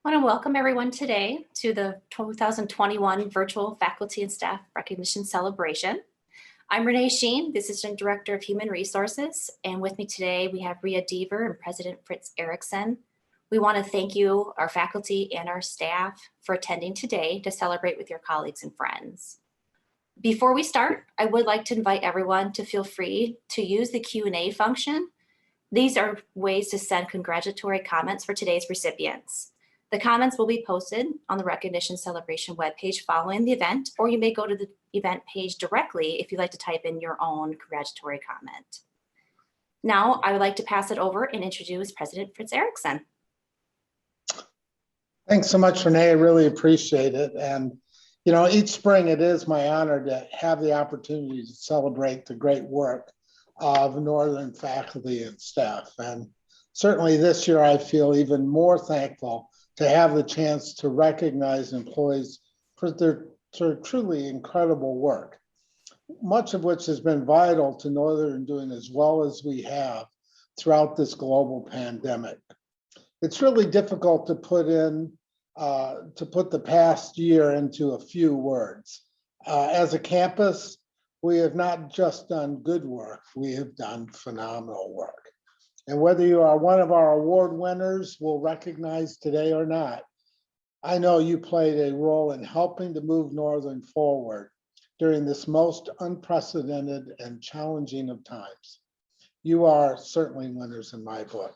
I want to welcome everyone today to the 2021 Virtual Faculty and Staff Recognition Celebration. I'm Renee Sheen, the Assistant Director of Human Resources, and with me today we have Ria Deaver and President Fritz Erickson. We want to thank you, our faculty and our staff, for attending today to celebrate with your colleagues and friends. Before we start, I would like to invite everyone to feel free to use the Q&A function. These are ways to send congratulatory comments for today's recipients. The comments will be posted on the Recognition Celebration webpage following the event, or you may go to the event page directly if you'd like to type in your own congratulatory comment. Now, I would like to pass it over and introduce President Fritz Erickson. Thanks so much, Renee. I really appreciate it. And, you know, each spring it is my honor to have the opportunity to celebrate the great work of Northern faculty and staff. And certainly this year, I feel even more thankful to have the chance to recognize employees for their truly incredible work, much of which has been vital to Northern doing as well as we have throughout this global pandemic. It's really difficult to put the past year into a few words. As a campus, we have not just done good work, we have done phenomenal work. And whether you are one of our award winners we'll recognize today or not, I know you played a role in helping to move Northern forward during this most unprecedented and challenging of times. You are certainly winners in my book.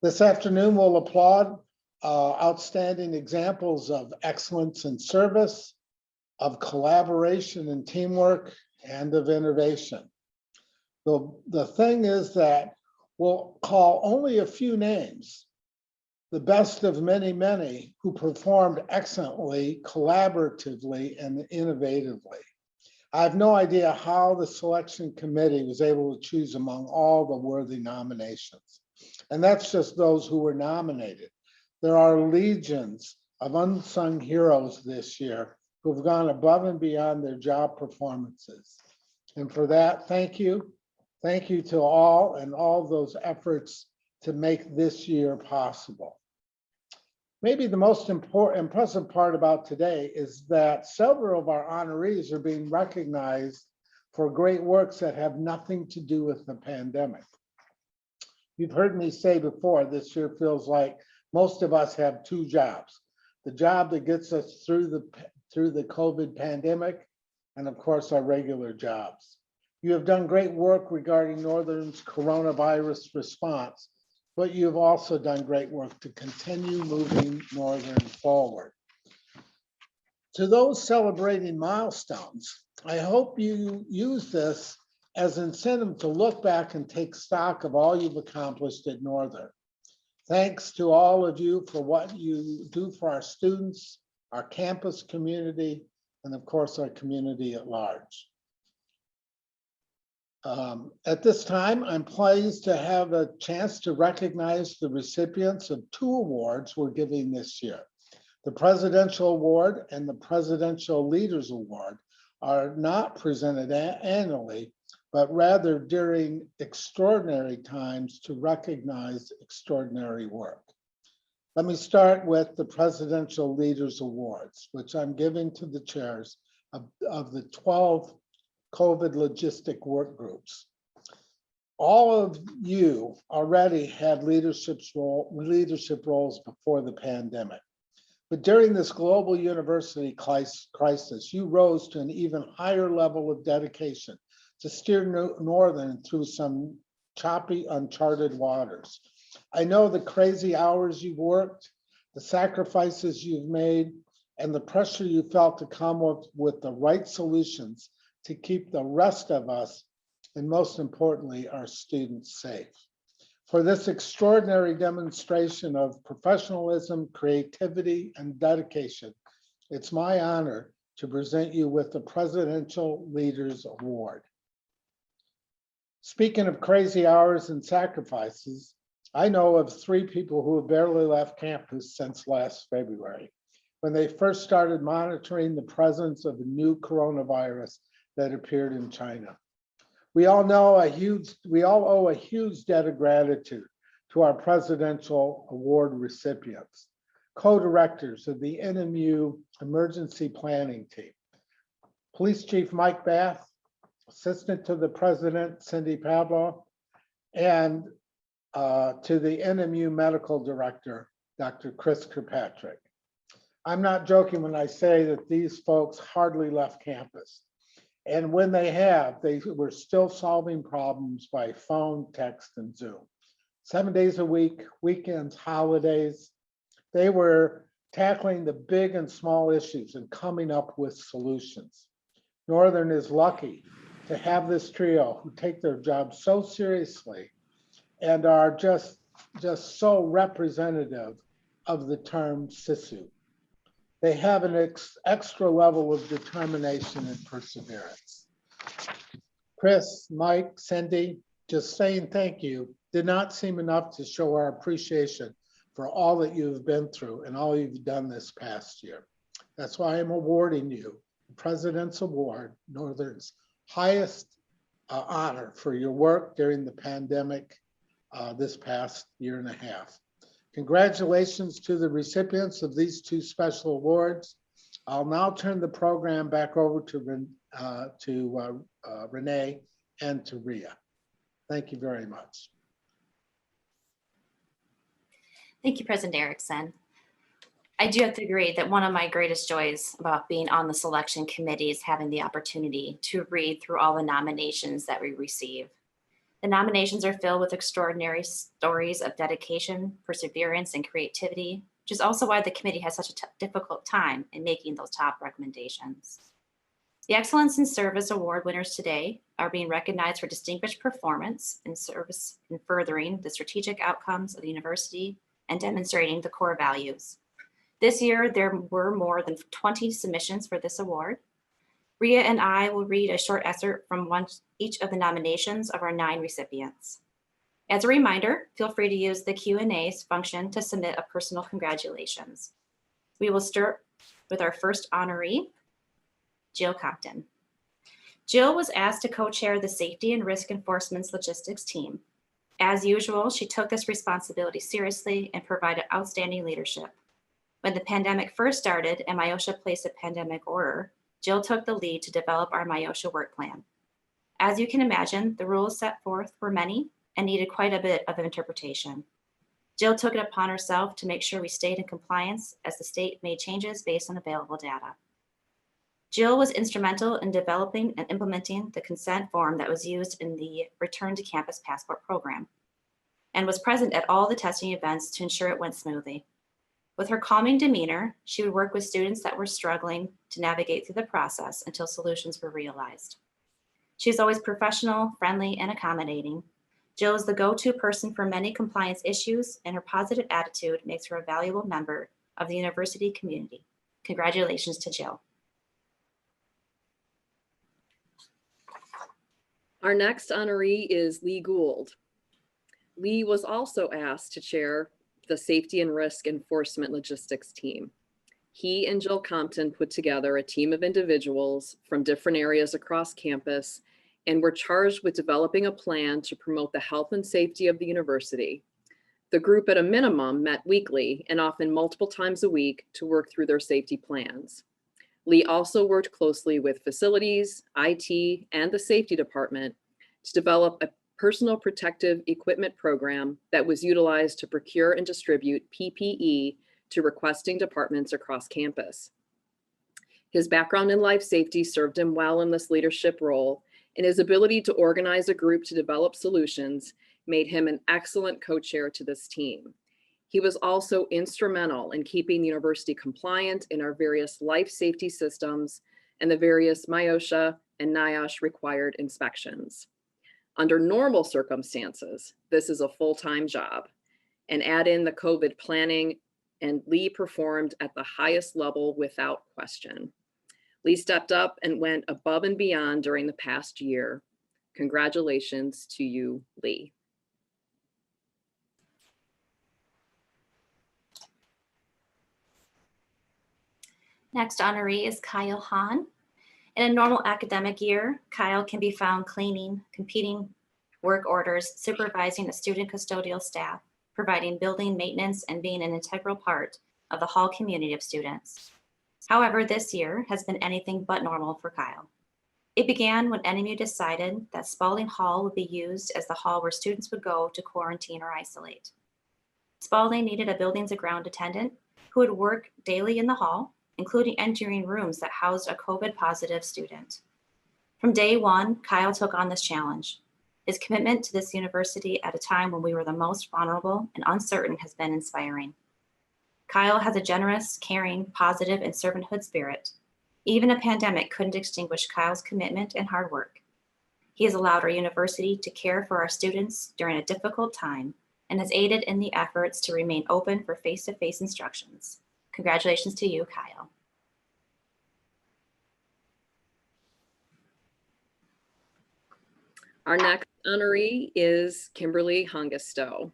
This afternoon, we'll applaud outstanding examples of excellence in service, of collaboration and teamwork, and of innovation. The thing is that we'll call only a few names, the best of many, many who performed excellently, collaboratively, and innovatively. I have no idea how the selection committee was able to choose among all the worthy nominations. And that's just those who were nominated. There are legions of unsung heroes this year who've gone above and beyond their job performances. And for that, thank you. Thank you to all and all those efforts to make this year possible. Maybe the most impressive part about today is that several of our honorees are being recognized for great works that have nothing to do with the pandemic. You've heard me say before, this year feels like most of us have two jobs. The job that gets us through the COVID pandemic, and of course our regular jobs. You have done great work regarding Northern's coronavirus response, but you've also done great work to continue moving Northern forward. To those celebrating milestones, I hope you use this as incentive to look back and take stock of all you've accomplished at Northern. Thanks to all of you for what you do for our students, our campus community, and of course, our community at large. At this time, I'm pleased to have a chance to recognize the recipients of two awards we're giving this year. The Presidential Award and the Presidential Leaders Award are not presented annually, but rather during extraordinary times to recognize extraordinary work. Let me start with the Presidential Leaders Awards, which I'm giving to the chairs of the 12 COVID logistic work groups. All of you already had leadership roles before the pandemic. But during this global university crisis, you rose to an even higher level of dedication to steer Northern through some choppy, uncharted waters. I know the crazy hours you've worked, the sacrifices you've made, and the pressure you felt to come up with the right solutions to keep the rest of us, and most importantly, our students safe. For this extraordinary demonstration of professionalism, creativity, and dedication, it's my honor to present you with the Presidential Leaders Award. Speaking of crazy hours and sacrifices, I know of 3 people who have barely left campus since last February, when they first started monitoring the presence of a new coronavirus that appeared in China. We all owe a huge debt of gratitude to our Presidential Award recipients. co-directors of the NMU Emergency Planning Team. Police Chief Mike Bath, Assistant to the President Cindy Pavlo, and to the NMU Medical Director, Dr. Chris Kirkpatrick. I'm not joking when I say that these folks hardly left campus. And when they have, they were still solving problems by phone, text, and Zoom. 7 days a week, weekends, holidays. They were tackling the big and small issues and coming up with solutions. Northern is lucky to have this trio who take their job so seriously and are just so representative of the term SISU. They have an extra level of determination and perseverance. Chris, Mike, Cindy, just saying thank you did not seem enough to show our appreciation for all that you've been through and all you've done this past year. That's why I'm awarding you the President's Award, Northern's highest honor for your work during the pandemic this past year and a half. Congratulations to the recipients of these two special awards. I'll now turn the program back over to Renee and to Rhea. Thank you very much. Thank you, President Erickson. I do have to agree that one of my greatest joys about being on the selection committee is having the opportunity to read through all the nominations that we receive. The nominations are filled with extraordinary stories of dedication, perseverance, and creativity, which is also why the committee has such a difficult time in making those top recommendations. The Excellence in Service Award winners today are being recognized for distinguished performance in service in furthering the strategic outcomes of the university and demonstrating the core values. This year, there were more than 20 submissions for this award. Rhea and I will read a short excerpt from each of the nominations of our 9 recipients. As a reminder, feel free to use the Q&A function to submit a personal congratulations. We will start with our first honoree, Jill Compton. Jill was asked to co-chair the Safety and Risk Enforcement's logistics team. As usual, she took this responsibility seriously and provided outstanding leadership. When the pandemic first started and MIOSHA placed a pandemic order, Jill took the lead to develop our MIOSHA work plan. As you can imagine, the rules set forth were many and needed quite a bit of interpretation. Jill took it upon herself to make sure we stayed in compliance as the state made changes based on available data. Jill was instrumental in developing and implementing the consent form that was used in the Return to Campus Passport program and was present at all the testing events to ensure it went smoothly. With her calming demeanor, she would work with students that were struggling to navigate through the process until solutions were realized. She is always professional, friendly, and accommodating. Jill is the go-to person for many compliance issues, and her positive attitude makes her a valuable member of the university community. Congratulations to Jill. Our next honoree is Lee Gould. Lee was also asked to chair the Safety and Risk Enforcement Logistics team. He and Jill Compton put together a team of individuals from different areas across campus and were charged with developing a plan to promote the health and safety of the university. The group at a minimum met weekly and often multiple times a week to work through their safety plans. Lee also worked closely with facilities, IT, and the safety department to develop a personal protective equipment program that was utilized to procure and distribute PPE to requesting departments across campus. His background in life safety served him well in this leadership role, and his ability to organize a group to develop solutions made him an excellent co-chair to this team. He was also instrumental in keeping the university compliant in our various life safety systems and the various MIOSHA and NIOSH required inspections. Under normal circumstances, this is a full-time job, and add in the COVID planning, and Lee performed at the highest level without question. Lee stepped up and went above and beyond during the past year. Congratulations to you, Lee. Next honoree is Kyle Hahn. In a normal academic year, Kyle can be found cleaning, completing work orders, supervising the student custodial staff, providing building maintenance, and being an integral part of the Hall community of students. However, this year has been anything but normal for Kyle. It began when NMU decided that Spalding Hall would be used as the hall where students would go to quarantine or isolate. Spalding needed a buildings and ground attendant who would work daily in the hall, including entering rooms that housed a COVID positive student. From day one, Kyle took on this challenge. His commitment to this university at a time when we were the most vulnerable and uncertain has been inspiring. Kyle has a generous, caring, positive, and servanthood spirit. Even a pandemic couldn't extinguish Kyle's commitment and hard work. He has allowed our university to care for our students during a difficult time and has aided in the efforts to remain open for face-to-face instructions. Congratulations to you, Kyle. Our next honoree is Kimberly Hongestow.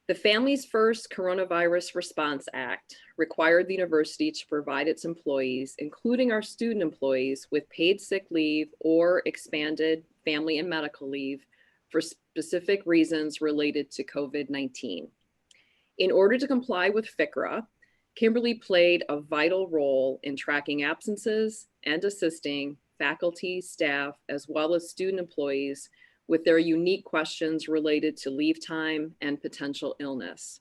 The Families First Coronavirus Response Act required the university to provide its employees, including our student employees, with paid sick leave or expanded family and medical leave for specific reasons related to COVID-19. In order to comply with FCRA, Kimberly played a vital role in tracking absences and assisting faculty, staff, as well as student employees with their unique questions related to leave time and potential illness.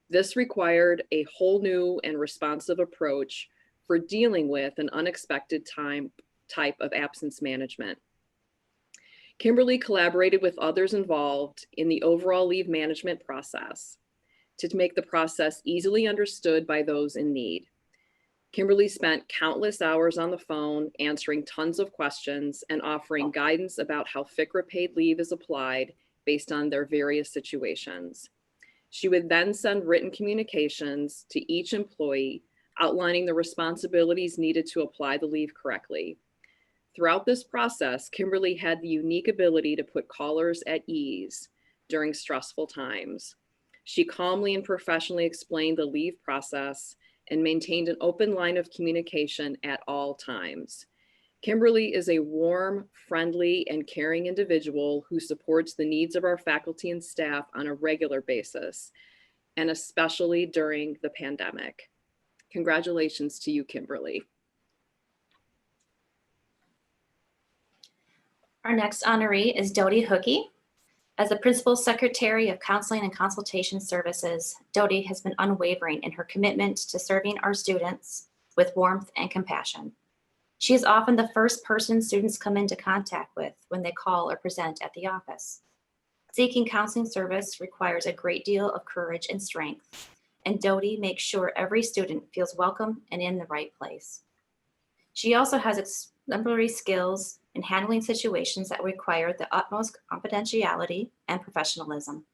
This required a whole new and responsive approach for dealing with an unexpected type of absence management. Kimberly collaborated with others involved in the overall leave management process to make the process easily understood by those in need. Kimberly spent countless hours on the phone answering tons of questions and offering guidance about how FCRA paid leave is applied based on their various situations. She would then send written communications to each employee outlining the responsibilities needed to apply the leave correctly. Throughout this process, Kimberly had the unique ability to put callers at ease during stressful times. She calmly and professionally explained the leave process and maintained an open line of communication at all times. Kimberly is a warm, friendly, and caring individual who supports the needs of our faculty and staff on a regular basis, and especially during the pandemic. Congratulations to you, Kimberly. Our next honoree is Dodie Hookey. As the Principal Secretary of Counseling and Consultation Services, Dodie has been unwavering in her commitment to serving our students with warmth and compassion. She is often the first person students come into contact with when they call or present at the office. Seeking counseling service requires a great deal of courage and strength, and Dodie makes sure every student feels welcome and in the right place. She also has exemplary skills in handling situations that require the utmost confidentiality and professionalism.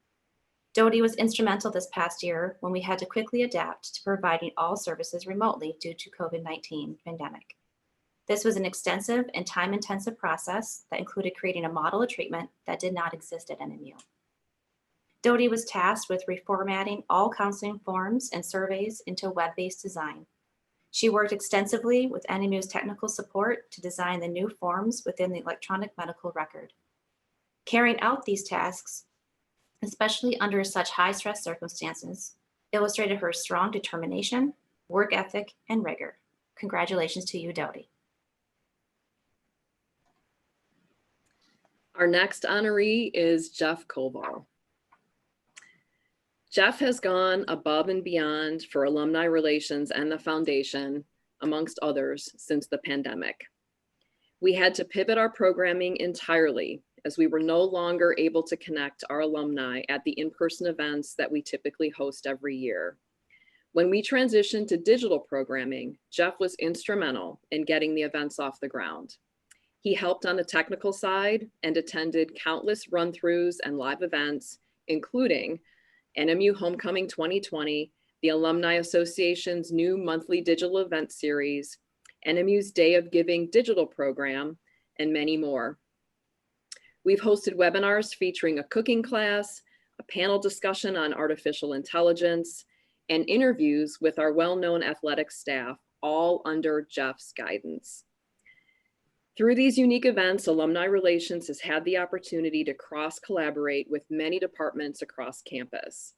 Dodie was instrumental this past year when we had to quickly adapt to providing all services remotely due to COVID-19 pandemic. This was an extensive and time-intensive process that included creating a model of treatment that did not exist at NMU. Dodie was tasked with reformatting all counseling forms and surveys into web-based design. She worked extensively with NMU's technical support to design the new forms within the electronic medical record. Carrying out these tasks, especially under such high stress circumstances, illustrated her strong determination, work ethic, and rigor. Congratulations to you, Dodie. Our next honoree is Jeff Koval. Jeff has gone above and beyond for alumni relations and the foundation, amongst others, since the pandemic. We had to pivot our programming entirely as we were no longer able to connect our alumni at the in-person events that we typically host every year. When we transitioned to digital programming, Jeff was instrumental in getting the events off the ground. He helped on the technical side and attended countless run-throughs and live events, including NMU Homecoming 2020, the Alumni Association's new monthly digital event series, NMU's Day of Giving digital program, and many more. We've hosted webinars featuring a cooking class, a panel discussion on artificial intelligence, and interviews with our well-known athletic staff, all under Jeff's guidance. Through these unique events, Alumni Relations has had the opportunity to cross-collaborate with many departments across campus.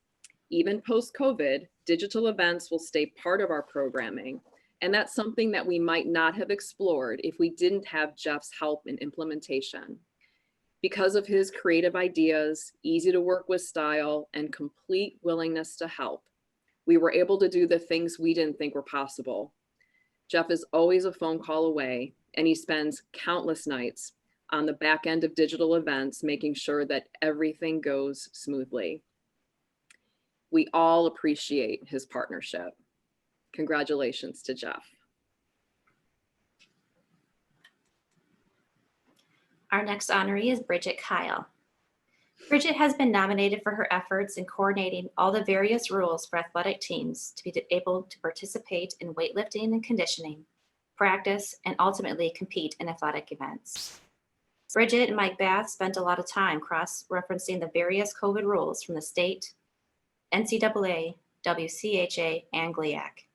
Even post-COVID, digital events will stay part of our programming, and that's something that we might not have explored if we didn't have Jeff's help in implementation. Because of his creative ideas, easy to work with style, and complete willingness to help, we were able to do the things we didn't think were possible. Jeff is always a phone call away, and he spends countless nights on the back end of digital events, making sure that everything goes smoothly. We all appreciate his partnership. Congratulations to Jeff. Our next honoree is Bridget Kyle. Bridget has been nominated for her efforts in coordinating all the various rules for athletic teams to be able to participate in weightlifting and conditioning, practice, and ultimately compete in athletic events. Bridget and Mike Bath spent a lot of time cross-referencing the various COVID rules from the state, NCAA, WCHA, and GLIAC.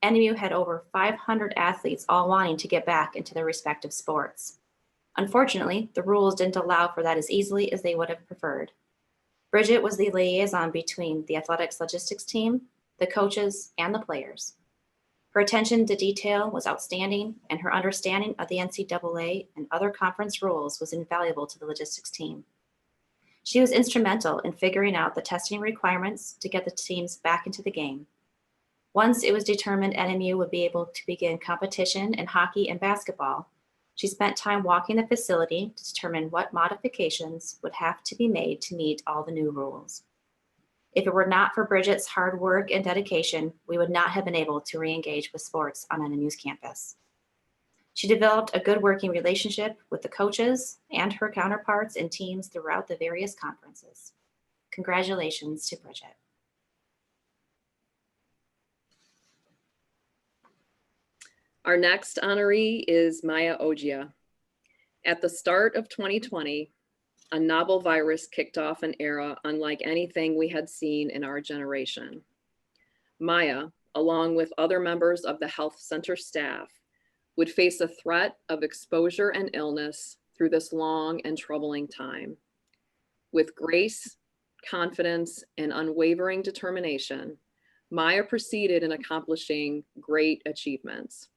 NMU had over 500 athletes all wanting to get back into their respective sports. Unfortunately, the rules didn't allow for that as easily as they would have preferred. Bridget was the liaison between the athletics logistics team, the coaches, and the players. Her attention to detail was outstanding, and her understanding of the NCAA and other conference rules was invaluable to the logistics team. She was instrumental in figuring out the testing requirements to get the teams back into the game. Once it was determined NMU would be able to begin competition in hockey and basketball, she spent time walking the facility to determine what modifications would have to be made to meet all the new rules. If it were not for Bridget's hard work and dedication, we would not have been able to re-engage with sports on NMU's campus. She developed a good working relationship with the coaches and her counterparts and teams throughout the various conferences. Congratulations to Bridget. Our next honoree is Maya Ogia. At the start of 2020, a novel virus kicked off an era unlike anything we had seen in our generation. Maya, along with other members of the health center staff, would face a threat of exposure and illness through this long and troubling time. With grace, confidence, and unwavering determination, Maya proceeded in accomplishing great achievements.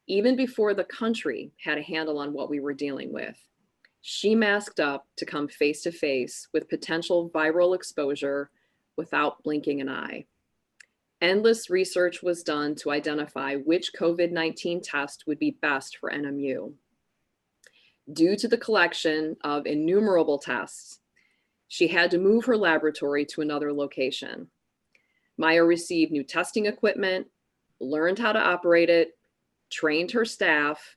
Even before the country had a handle on what we were dealing with, she masked up to come face to face with potential viral exposure without blinking an eye. Endless research was done to identify which COVID-19 test would be best for NMU. Due to the collection of innumerable tests, she had to move her laboratory to another location. Maya received new testing equipment, learned how to operate it, trained her staff,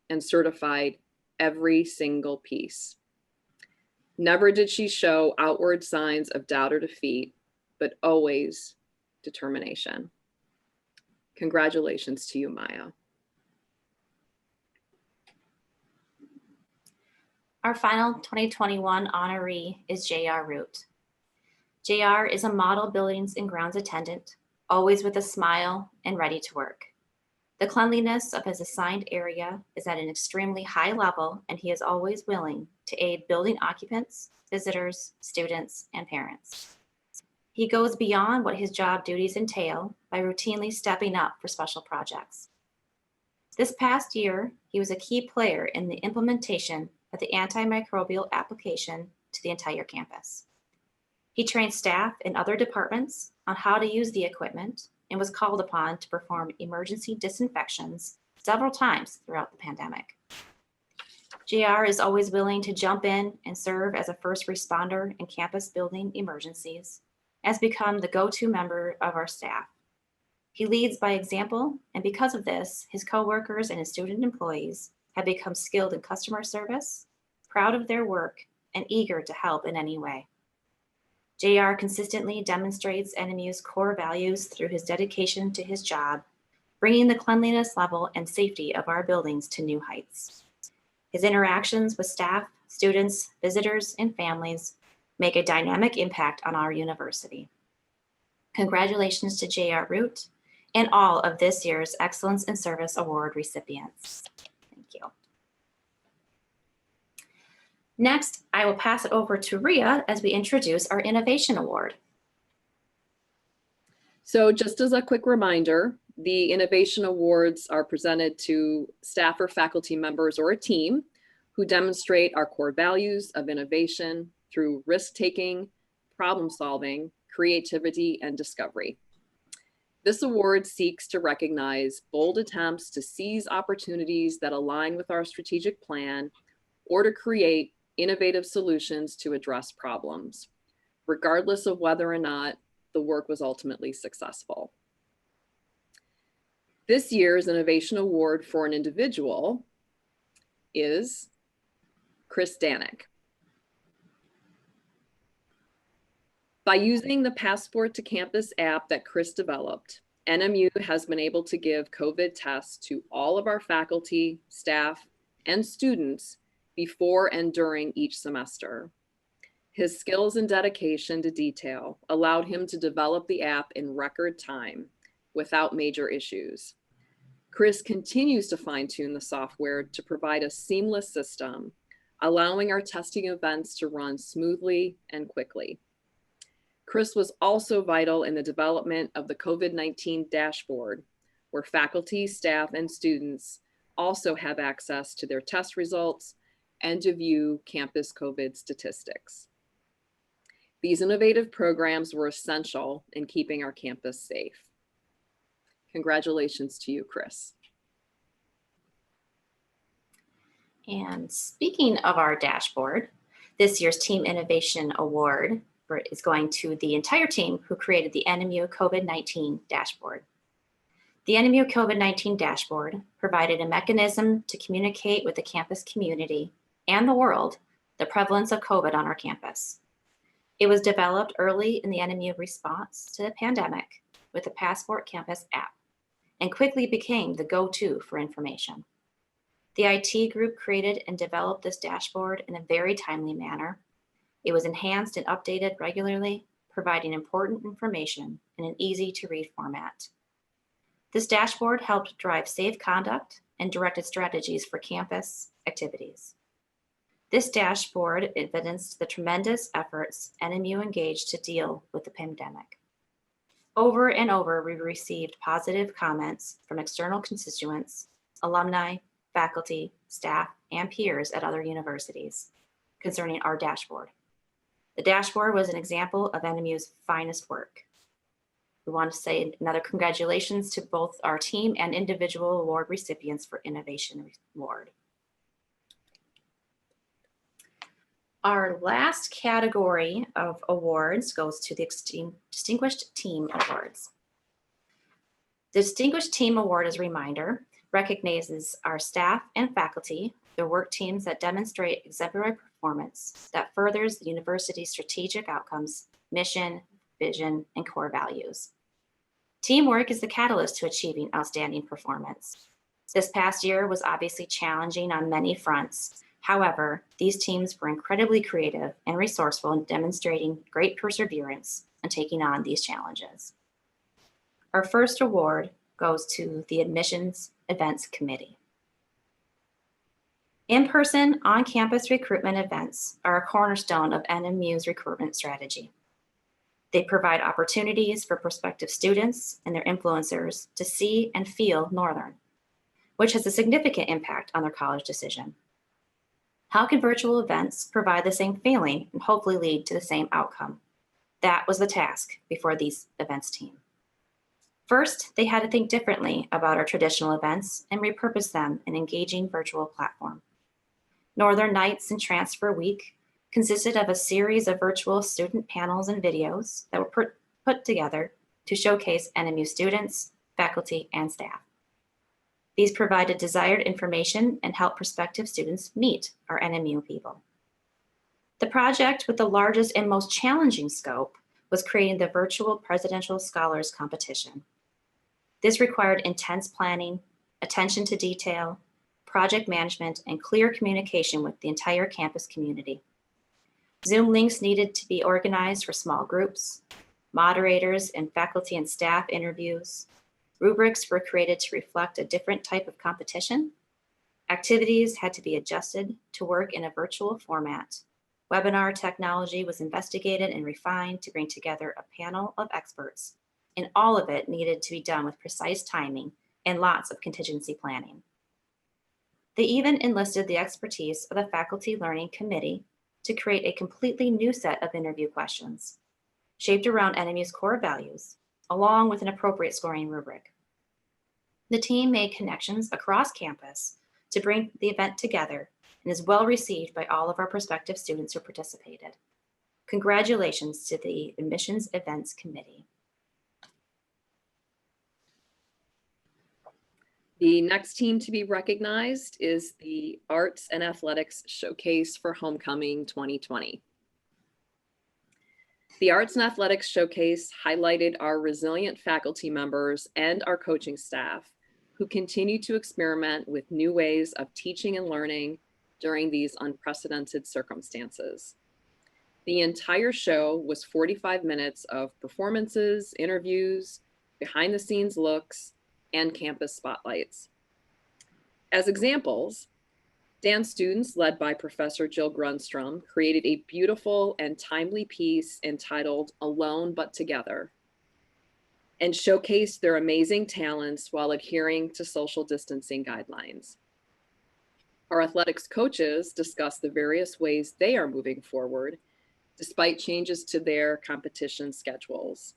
and certified every single piece. Never did she show outward signs of doubt or defeat, but always determination. Congratulations to you, Maya. Our final 2021 honoree is J.R. Root. J.R. is a model buildings and grounds attendant, always with a smile and ready to work. The cleanliness of his assigned area is at an extremely high level, and he is always willing to aid building occupants, visitors, students, and parents. He goes beyond what his job duties entail by routinely stepping up for special projects. This past year, he was a key player in the implementation of the antimicrobial application to the entire campus. He trained staff in other departments on how to use the equipment and was called upon to perform emergency disinfections several times throughout the pandemic. JR is always willing to jump in and serve as a first responder in campus building emergencies, has become the go-to member of our staff. He leads by example, and because of this, his coworkers and his student employees have become skilled in customer service, proud of their work, and eager to help in any way. JR consistently demonstrates NMU's core values through his dedication to his job, bringing the cleanliness level and safety of our buildings to new heights. His interactions with staff, students, visitors, and families make a dynamic impact on our university. Congratulations to JR Root and all of this year's Excellence in Service Award recipients. Thank you. Next, I will pass it over to Rhea as we introduce our Innovation Award. So just as a quick reminder, the Innovation Awards are presented to staff or faculty members or a team who demonstrate our core values of innovation through risk-taking, problem-solving, creativity, and discovery. This award seeks to recognize bold attempts to seize opportunities that align with our strategic plan or to create innovative solutions to address problems, regardless of whether or not the work was ultimately successful. This year's Innovation Award for an individual is Chris Danek. By using the Passport to Campus app that Chris developed, NMU has been able to give COVID tests to all of our faculty, staff, and students before and during each semester. His skills and dedication to detail allowed him to develop the app in record time without major issues. Chris continues to fine-tune the software to provide a seamless system, allowing our testing events to run smoothly and quickly. Chris was also vital in the development of the COVID-19 dashboard, where faculty, staff, and students also have access to their test results and to view campus COVID statistics. These innovative programs were essential in keeping our campus safe. Congratulations to you, Chris. And speaking of our dashboard, this year's Team Innovation Award is going to the entire team who created the NMU COVID-19 dashboard. The NMU COVID-19 dashboard provided a mechanism to communicate with the campus community and the world the prevalence of COVID on our campus. It was developed early in the NMU response to the pandemic with the Passport Campus app and quickly became the go-to for information. The IT group created and developed this dashboard in a very timely manner. It was enhanced and updated regularly, providing important information in an easy-to-read format. This dashboard helped drive safe conduct and directed strategies for campus activities. This dashboard evidenced the tremendous efforts NMU engaged to deal with the pandemic. Over and over, we received positive comments from external constituents, alumni, faculty, staff, and peers at other universities concerning our dashboard. The dashboard was an example of NMU's finest work. We want to say another congratulations to both our team and individual award recipients for Innovation Award. Our last category of awards goes to the Distinguished Team Awards. The Distinguished Team Award, as a reminder, recognizes our staff and faculty, their work teams that demonstrate exemplary performance that furthers the university's strategic outcomes, mission, vision, and core values. Teamwork is the catalyst to achieving outstanding performance. This past year was obviously challenging on many fronts. However, these teams were incredibly creative and resourceful in demonstrating great perseverance and taking on these challenges. Our first award goes to the Admissions Events Committee. In-person, on-campus recruitment events are a cornerstone of NMU's recruitment strategy. They provide opportunities for prospective students and their influencers to see and feel Northern, which has a significant impact on their college decision. How can virtual events provide the same feeling and hopefully lead to the same outcome? That was the task before these events team. First, they had to think differently about our traditional events and repurpose them in an engaging virtual platform. Northern Nights and Transfer Week consisted of a series of virtual student panels and videos that were put together to showcase NMU students, faculty, and staff. These provided desired information and helped prospective students meet our NMU people. The project with the largest and most challenging scope was creating the virtual Presidential Scholars Competition. This required intense planning, attention to detail, project management, and clear communication with the entire campus community. Zoom links needed to be organized for small groups, moderators and faculty and staff interviews. Rubrics were created to reflect a different type of competition. Activities had to be adjusted to work in a virtual format. Webinar technology was investigated and refined to bring together a panel of experts and all of it needed to be done with precise timing and lots of contingency planning. They even enlisted the expertise of the Faculty Learning Committee to create a completely new set of interview questions, shaped around NMU's core values, along with an appropriate scoring rubric. The team made connections across campus to bring the event together and is well received by all of our prospective students who participated. Congratulations to the Admissions Events Committee. The next team to be recognized is the Arts and Athletics Showcase for Homecoming 2020. The Arts and Athletics Showcase highlighted our resilient faculty members and our coaching staff who continue to experiment with new ways of teaching and learning during these unprecedented circumstances. The entire show was 45 minutes of performances, interviews, behind the scenes looks, and campus spotlights. As examples, dance students led by Professor Jill Grunstrom created a beautiful and timely piece entitled Alone But Together, and showcased their amazing talents while adhering to social distancing guidelines. Our athletics coaches discussed the various ways they are moving forward despite changes to their competition schedules.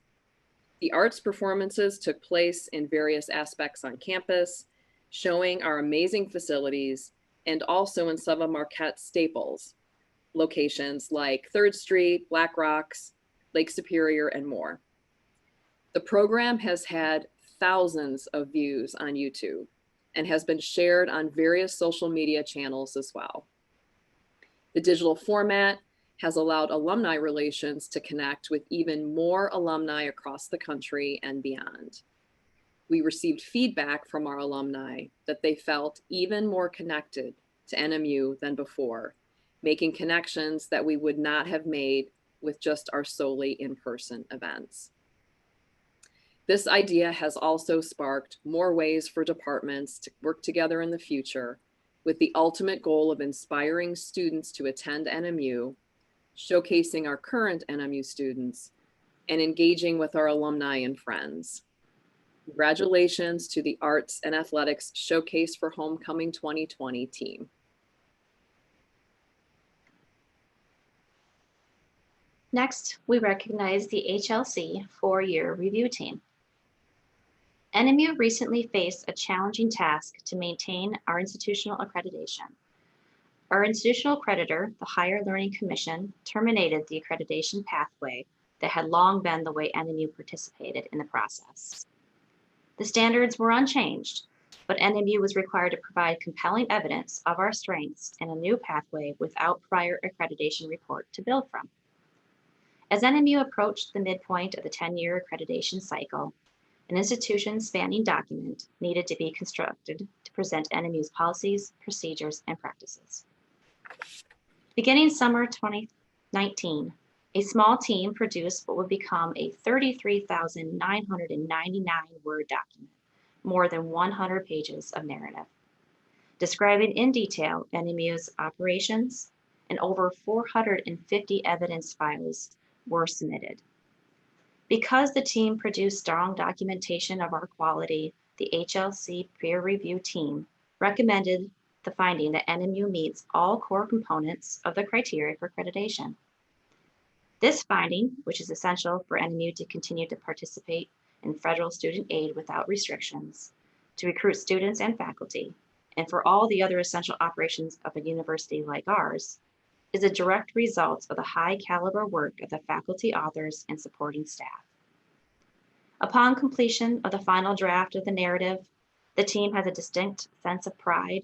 The arts performances took place in various aspects on campus, showing our amazing facilities, and also in some of Marquette's staples, locations like 3rd Street, Black Rocks, Lake Superior, and more. The program has had thousands of views on YouTube and has been shared on various social media channels as well. The digital format has allowed alumni relations to connect with even more alumni across the country and beyond. We received feedback from our alumni that they felt even more connected to NMU than before, making connections that we would not have made with just our solely in-person events. This idea has also sparked more ways for departments to work together in the future, with the ultimate goal of inspiring students to attend NMU, showcasing our current NMU students, and engaging with our alumni and friends. Congratulations to the Arts and Athletics Showcase for Homecoming 2020 team. Next, we recognize the HLC 4-year review team. NMU recently faced a challenging task to maintain our institutional accreditation. Our institutional accreditor, the Higher Learning Commission, terminated the accreditation pathway that had long been the way NMU participated in the process. The standards were unchanged, but NMU was required to provide compelling evidence of our strengths in a new pathway without prior accreditation report to build from. As NMU approached the midpoint of the 10-year accreditation cycle, an institution-spanning document needed to be constructed to present NMU's policies, procedures, and practices. Beginning summer 2019, a small team produced what would become a 33,999 word document, more than 100 pages of narrative, describing in detail NMU's operations, and over 450 evidence files were submitted. Because the team produced strong documentation of our quality, the HLC peer review team recommended the finding that NMU meets all core components of the criteria for accreditation. This finding, which is essential for NMU to continue to participate in federal student aid without restrictions, to recruit students and faculty, and for all the other essential operations of a university like ours, is a direct result of the high caliber work of the faculty, authors, and supporting staff. Upon completion of the final draft of the narrative, the team has a distinct sense of pride.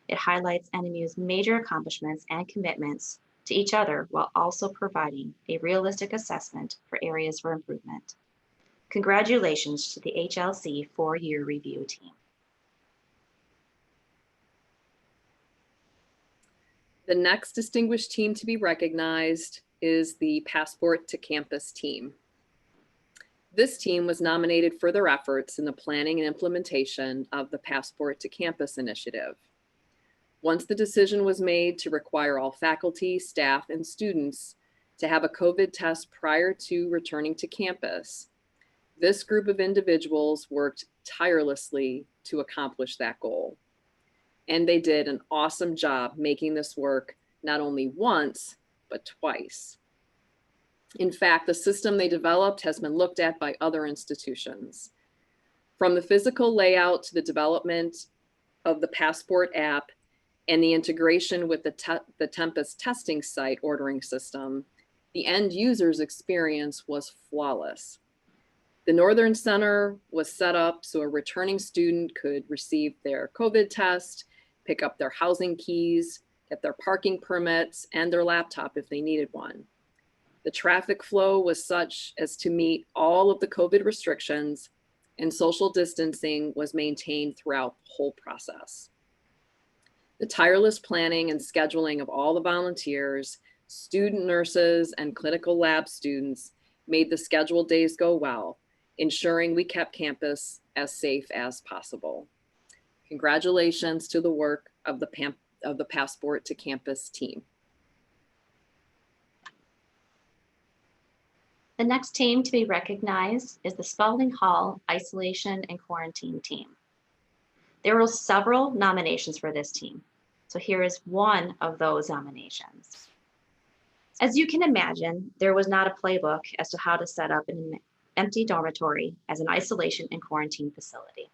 It highlights NMU's major accomplishments and commitments to each other while also providing a realistic assessment for areas for improvement. Congratulations to the HLC 4-year review team. The next distinguished team to be recognized is the Passport to Campus team. This team was nominated for their efforts in the planning and implementation of the Passport to Campus initiative. Once the decision was made to require all faculty, staff, and students to have a COVID test prior to returning to campus, This group of individuals worked tirelessly to accomplish that goal. And they did an awesome job making this work not only once, but twice. In fact, the system they developed has been looked at by other institutions. From the physical layout to the development of the Passport app and the integration with the Tempest testing site ordering system, the end user's experience was flawless. The Northern Center was set up so a returning student could receive their COVID test, pick up their housing keys, get their parking permits, and their laptop if they needed one. The traffic flow was such as to meet all of the COVID restrictions, and social distancing was maintained throughout the whole process. The tireless planning and scheduling of all the volunteers, student nurses, and clinical lab students made the scheduled days go well, ensuring we kept campus as safe as possible. Congratulations to the work of the Passport to Campus team. The next team to be recognized is the Spalding Hall Isolation and Quarantine team. There were several nominations for this team, so here is one of those nominations. As you can imagine, there was not a playbook as to how to set up an empty dormitory as an isolation and quarantine facility.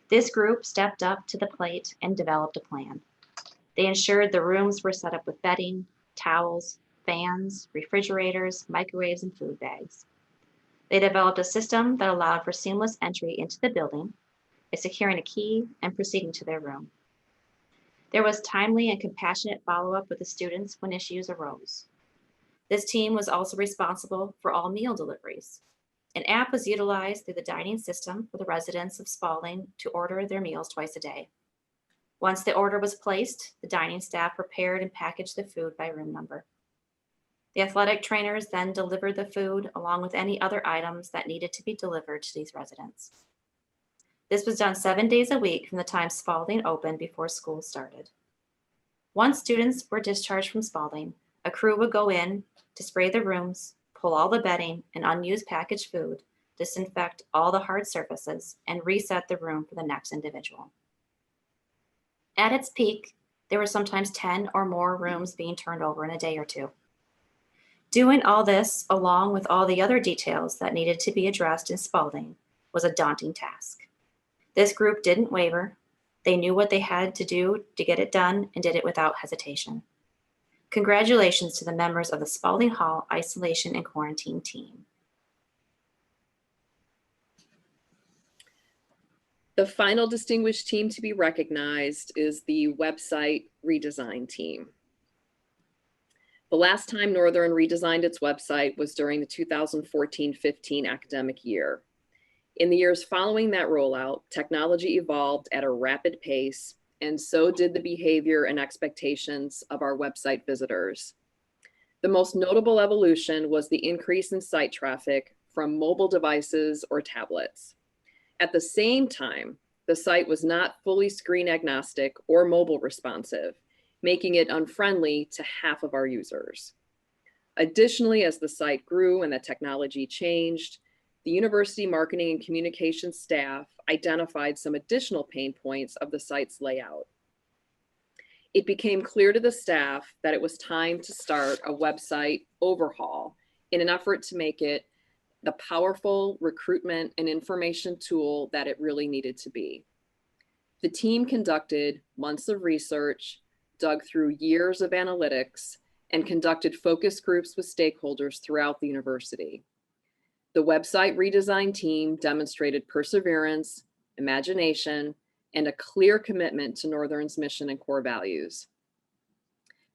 This group stepped up to the plate and developed a plan. They ensured the rooms were set up with bedding, towels, fans, refrigerators, microwaves, and food bags. They developed a system that allowed for seamless entry into the building by securing a key and proceeding to their room. There was timely and compassionate follow-up with the students when issues arose. This team was also responsible for all meal deliveries. An app was utilized through the dining system for the residents of Spalding to order their meals twice a day. Once the order was placed, the dining staff prepared and packaged the food by room number. The athletic trainers then delivered the food along with any other items that needed to be delivered to these residents. This was done 7 days a week from the time Spalding opened before school started. Once students were discharged from Spalding, a crew would go in to spray the rooms, pull all the bedding and unused packaged food, disinfect all the hard surfaces, and reset the room for the next individual. At its peak, there were sometimes 10 or more rooms being turned over in a day or two. Doing all this, along with all the other details that needed to be addressed in Spalding, was a daunting task. This group didn't waver. They knew what they had to do to get it done and did it without hesitation. Congratulations to the members of the Spalding Hall Isolation and Quarantine team. The final distinguished team to be recognized is the website redesign team. The last time Northern redesigned its website was during the 2014-15 academic year. In the years following that rollout, technology evolved at a rapid pace, and so did the behavior and expectations of our website visitors. The most notable evolution was the increase in site traffic from mobile devices or tablets. At the same time, the site was not fully screen agnostic or mobile responsive, making it unfriendly to half of our users. Additionally, as the site grew and the technology changed, the university marketing and communications staff identified some additional pain points of the site's layout. It became clear to the staff that it was time to start a website overhaul in an effort to make it the powerful recruitment and information tool that it really needed to be. The team conducted months of research, dug through years of analytics, and conducted focus groups with stakeholders throughout the university. The website redesign team demonstrated perseverance, imagination, and a clear commitment to Northern's mission and core values.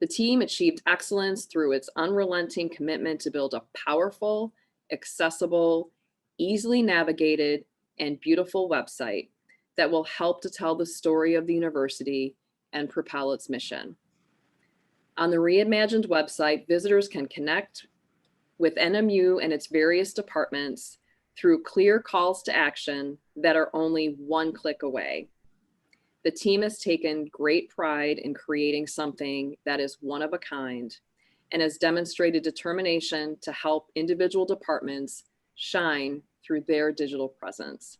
The team achieved excellence through its unrelenting commitment to build a powerful, accessible, easily navigated, and beautiful website that will help to tell the story of the university and propel its mission. On the reimagined website, visitors can connect with NMU and its various departments through clear calls to action that are only one click away. The team has taken great pride in creating something that is one of a kind and has demonstrated determination to help individual departments shine through their digital presence.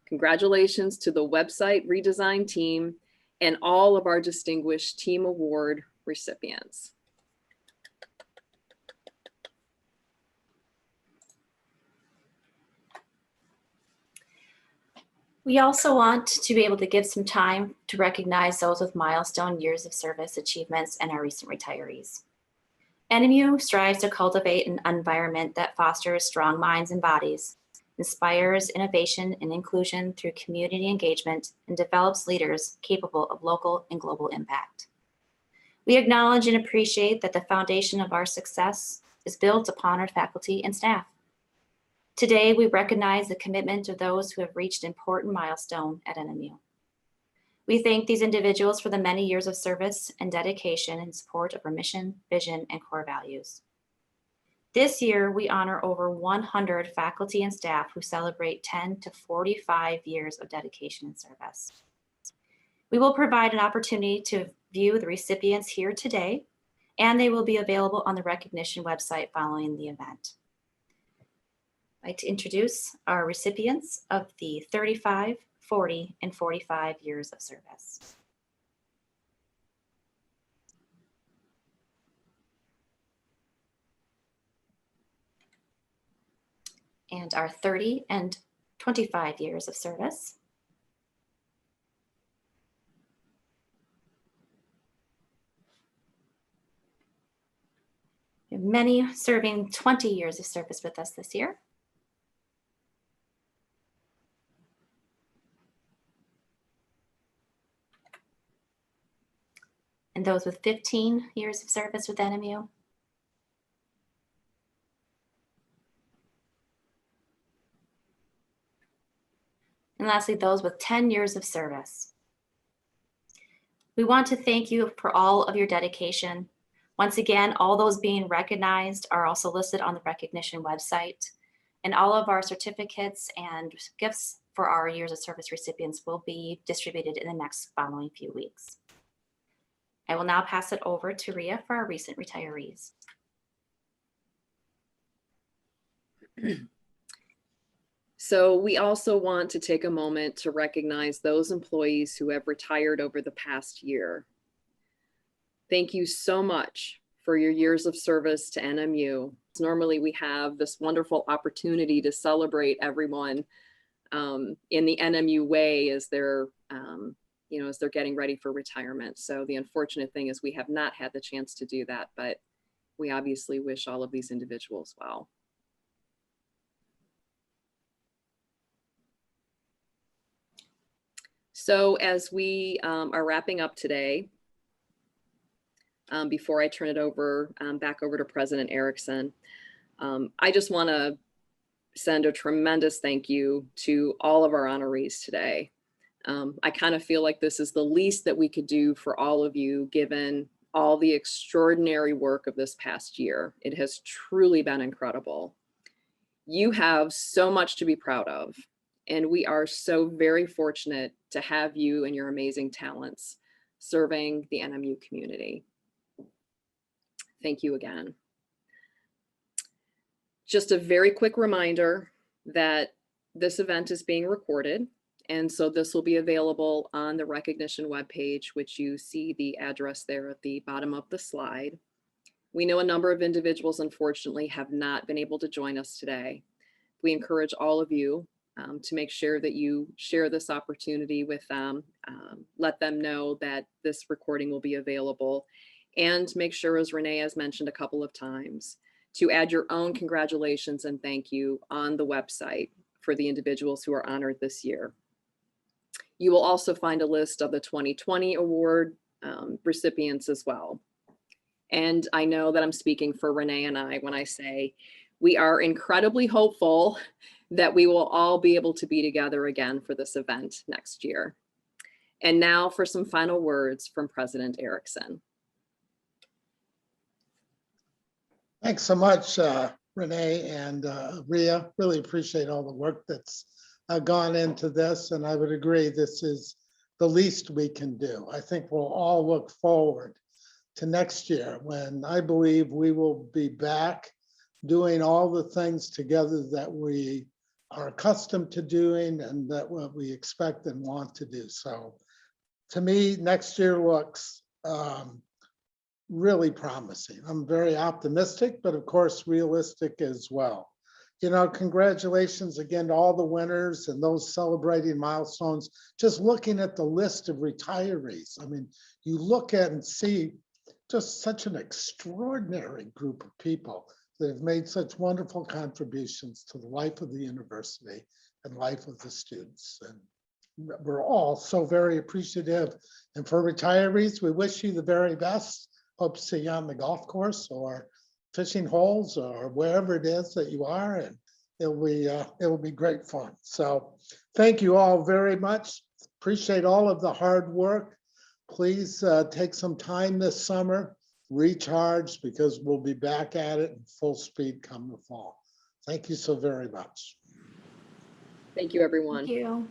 Congratulations to the website redesign team and all of our distinguished team award recipients. We also want to be able to give some time to recognize those with milestone years of service achievements and our recent retirees. NMU strives to cultivate an environment that fosters strong minds and bodies, inspires innovation and inclusion through community engagement, and develops leaders capable of local and global impact. We acknowledge and appreciate that the foundation of our success is built upon our faculty and staff. Today, we recognize the commitment of those who have reached important milestone at NMU. We thank these individuals for the many years of service and dedication in support of our mission, vision, and core values. This year, we honor over 100 faculty and staff who celebrate 10 to 45 years of dedication and service. We will provide an opportunity to view the recipients here today, and they will be available on the recognition website following the event. I'd like to introduce our recipients of the 35, 40, and 45 years of service. And our 30 and 25 years of service. We have many serving 20 years of service with us this year. And those with 15 years of service with NMU. And lastly, those with 10 years of service. We want to thank you for all of your dedication. Once again, all those being recognized are also listed on the recognition website, and all of our certificates and gifts for our years of service recipients will be distributed in the next following few weeks. I will now pass it over to Ria for our recent retirees. So we also want to take a moment to recognize those employees who have retired over the past year. Thank you so much for your years of service to NMU. Normally we have this wonderful opportunity to celebrate everyone in the NMU way as they're as they're getting ready for retirement. So the unfortunate thing is we have not had the chance to do that, but we obviously wish all of these individuals well. So as we are wrapping up today, before I turn it over, back over to President Erickson, I just want to send a tremendous thank you to all of our honorees today. I kind of feel like this is the least that we could do for all of you, given all the extraordinary work of this past year. It has truly been incredible. You have so much to be proud of, and we are so very fortunate to have you and your amazing talents serving the NMU community. Thank you again. Just a very quick reminder that this event is being recorded. And so this will be available on the recognition webpage, which you see the address there at the bottom of the slide. We know a number of individuals, unfortunately, have not been able to join us today. We encourage all of you to make sure that you share this opportunity with them, let them know that this recording will be available, and make sure, as Renee has mentioned a couple of times, to add your own congratulations and thank you on the website for the individuals who are honored this year. You will also find a list of the 2020 award recipients as well. And I know that I'm speaking for Renee and I when I say we are incredibly hopeful that we will all be able to be together again for this event next year. And now for some final words from President Erickson. Thanks so much, Renee and Ria. Really appreciate all the work that's gone into this, and I would agree this is the least we can do. I think we'll all look forward to next year when I believe we will be back doing all the things together that we are accustomed to doing and that what we expect and want to do. So to me, next year looks really promising. I'm very optimistic, but of course realistic as well. You know, congratulations again to all the winners and those celebrating milestones. Just looking at the list of retirees, I mean, you look at and see just such an extraordinary group of people that have made such wonderful contributions to the life of the university and life of the students. And we're all so very appreciative. And for retirees, we wish you the very best. Hope to see you on the golf course or fishing holes or wherever it is that you are, and it'll be great fun. So thank you all very much. Appreciate all of the hard work. Please take some time this summer, recharge, because we'll be back at it in full speed come the fall. Thank you so very much. Thank you, everyone. Thank you.